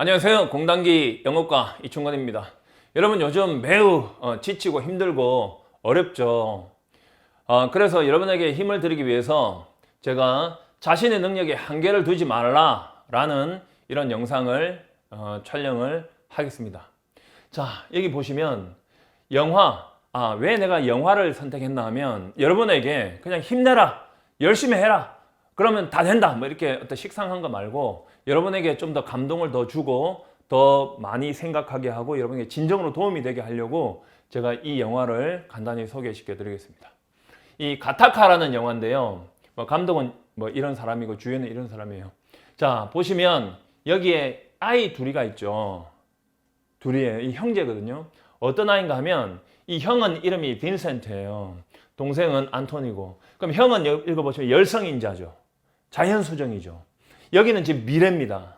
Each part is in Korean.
안녕하세요. 공단기 영어과 이충건입니다. 여러분 요즘 매우 지치고 힘들고 어렵죠. 그래서 여러분에게 힘을 드리기 위해서 제가 자신의 능력에 한계를 두지 말라라는 이런 영상을 촬영을 하겠습니다. 자, 여기 보시면 영화, 왜 내가 영화를 선택했나 하면 여러분에게 그냥 힘내라, 열심히 해라, 그러면 다 된다, 뭐 이렇게 어떤 식상한 거 말고 여러분에게 좀 더 감동을 더 주고 더 많이 생각하게 하고 여러분에게 진정으로 도움이 되게 하려고 제가 이 영화를 간단히 소개시켜 드리겠습니다. 이 가타카라는 영화인데요. 감독은 이런 사람이고 주연은 이런 사람이에요. 자, 보시면 여기에 아이 둘이가 있죠. 둘이에요. 이 형제거든요. 어떤 아이인가 하면 이 형은 이름이 빈센트예요. 동생은 안토니고. 그럼 형은 읽어보시면 열성인자죠. 자연수정이죠. 여기는 지금 미래입니다.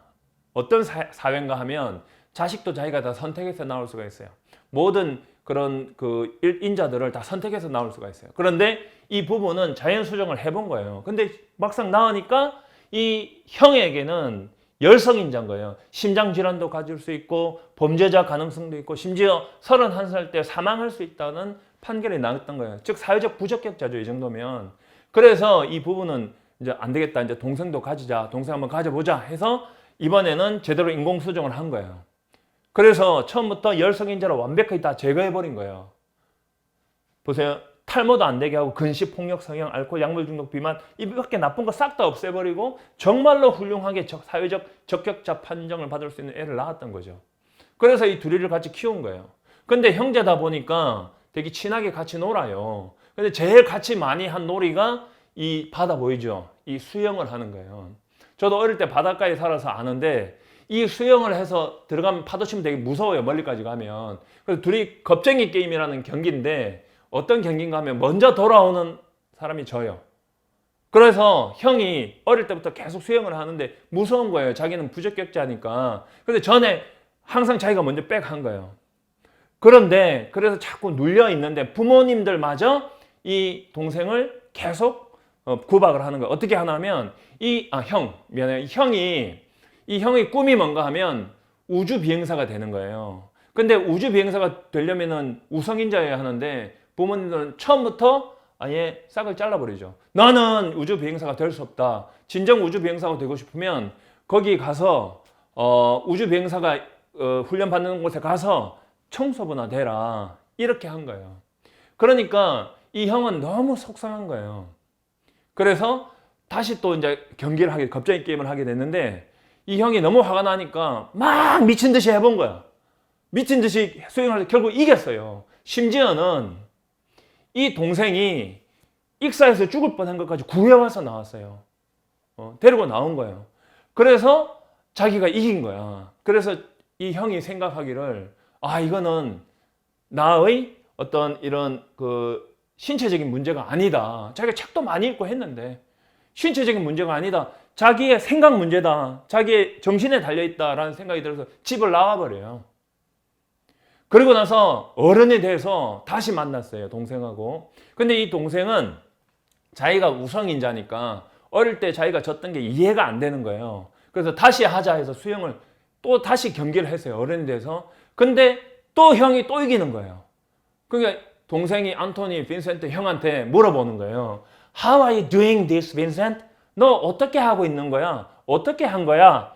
어떤 사회인가 하면 자식도 자기가 다 선택해서 나올 수가 있어요. 모든 그런 그 인자들을 다 선택해서 나올 수가 있어요. 그런데 이 부부는 자연수정을 해본 거예요. 근데 막상 나으니까 이 형에게는 열성인자인 거예요. 심장질환도 가질 수 있고 범죄자 가능성도 있고 심지어 31살 때 사망할 수 있다는 판결이 나왔던 거예요. 즉 사회적 부적격자죠. 이 정도면. 그래서 이 부부는 이제 안 되겠다. 이제 동생도 가지자. 동생 한번 가져보자 해서 이번에는 제대로 인공수정을 한 거예요. 그래서 처음부터 열성인자를 완벽하게 다 제거해버린 거예요. 보세요. 탈모도 안 되게 하고 근시, 폭력, 성형, 알코올, 약물 중독, 비만 이밖에 나쁜 거 싹 다 없애버리고 정말로 훌륭하게 사회적 적격자 판정을 받을 수 있는 애를 낳았던 거죠. 그래서 이 둘이를 같이 키운 거예요. 근데 형제다 보니까 되게 친하게 같이 놀아요. 근데 제일 같이 많이 한 놀이가 이 바다 보이죠? 이 수영을 하는 거예요. 저도 어릴 때 바닷가에 살아서 아는데 이 수영을 해서 들어가면 파도 치면 되게 무서워요. 멀리까지 가면. 그래서 둘이 겁쟁이 게임이라는 경기인데 어떤 경기인가 하면 먼저 돌아오는 사람이 져요. 그래서 형이 어릴 때부터 계속 수영을 하는데 무서운 거예요. 자기는 부적격자니까. 근데 전에 항상 자기가 먼저 백 한 거예요. 그런데 그래서 자꾸 눌려 있는데 부모님들마저 이 동생을 계속 구박을 하는 거예요. 어떻게 하냐면 형이 꿈이 뭔가 하면 우주 비행사가 되는 거예요. 근데 우주 비행사가 되려면은 우성인자여야 하는데 부모님들은 처음부터 아예 싹을 잘라버리죠. 너는 우주 비행사가 될 수 없다. 진정 우주 비행사가 되고 싶으면 거기 가서 우주 비행사가 훈련 받는 곳에 가서 청소부나 되라. 이렇게 한 거예요. 그러니까 이 형은 너무 속상한 거예요. 그래서 다시 또 이제 겁쟁이 게임을 하게 됐는데 이 형이 너무 화가 나니까 막 미친 듯이 해본 거야. 미친 듯이 수영을 해서 결국 이겼어요. 심지어는 이 동생이 익사해서 죽을 뻔한 것까지 구해와서 나왔어요. 데리고 나온 거예요. 그래서 자기가 이긴 거야. 그래서 이 형이 생각하기를 이거는 나의 어떤 이런 신체적인 문제가 아니다. 자기가 책도 많이 읽고 했는데 신체적인 문제가 아니다. 자기의 생각 문제다. 자기의 정신에 달려있다라는 생각이 들어서 집을 나와버려요. 그리고 나서 어른이 돼서 다시 만났어요. 동생하고. 근데 이 동생은 자기가 우성인자니까 어릴 때 자기가 졌던 게 이해가 안 되는 거예요. 그래서 다시 하자 해서 수영을 또 다시 경기를 했어요. 어른이 돼서. 근데 또 형이 또 이기는 거예요. 그러니까 동생이 안토니 빈센트 형한테 물어보는 거예요. How are you doing this, Vincent? 너 어떻게 하고 있는 거야? 어떻게 한 거야?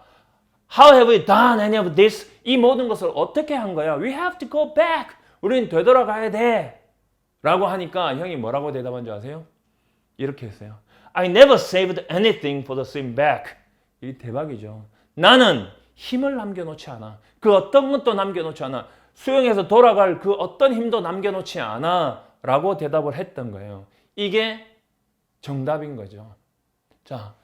How have we done any of this? 이 모든 것을 어떻게 한 거야? We have to go back. 우린 되돌아가야 돼. 라고 하니까 형이 뭐라고 대답한 줄 아세요? 이렇게 했어요. I never saved anything for the swim back. 이 대박이죠. 나는 힘을 남겨놓지 않아. 그 어떤 것도 남겨놓지 않아. 수영해서 돌아갈 그 어떤 힘도 남겨놓지 않아 라고 대답을 했던 거예요. 이게 정답인 거죠. 자,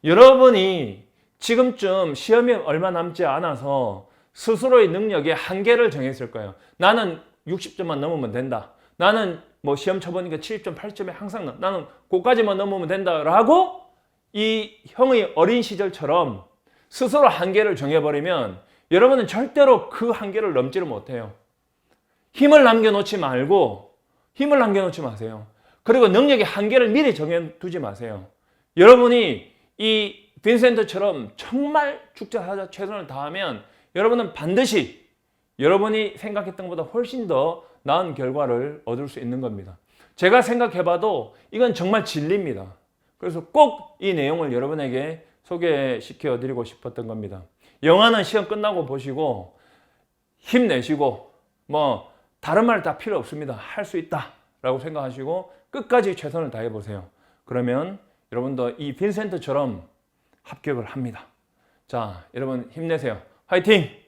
여러분이 지금쯤 시험이 얼마 남지 않아서 스스로의 능력에 한계를 정했을 거예요. 나는 60점만 넘으면 된다. 나는 시험 쳐보니까 70점, 8점에 항상 나는 그까지만 넘으면 된다라고 이 형의 어린 시절처럼 스스로 한계를 정해버리면 여러분은 절대로 그 한계를 넘지를 못해요. 힘을 남겨놓지 마세요. 그리고 능력의 한계를 미리 정해두지 마세요. 여러분이 이 빈센트처럼 정말 축제하자 최선을 다하면 여러분은 반드시 여러분이 생각했던 것보다 훨씬 더 나은 결과를 얻을 수 있는 겁니다. 제가 생각해봐도 이건 정말 진리입니다. 그래서 꼭 이 내용을 여러분에게 소개시켜 드리고 싶었던 겁니다. 영화는 시험 끝나고 보시고 힘내시고 뭐 다른 말 다 필요 없습니다. 할 수 있다 라고 생각하시고 끝까지 최선을 다해 보세요. 그러면 여러분도 이 빈센트처럼 합격을 합니다. 자, 여러분 힘내세요. 화이팅!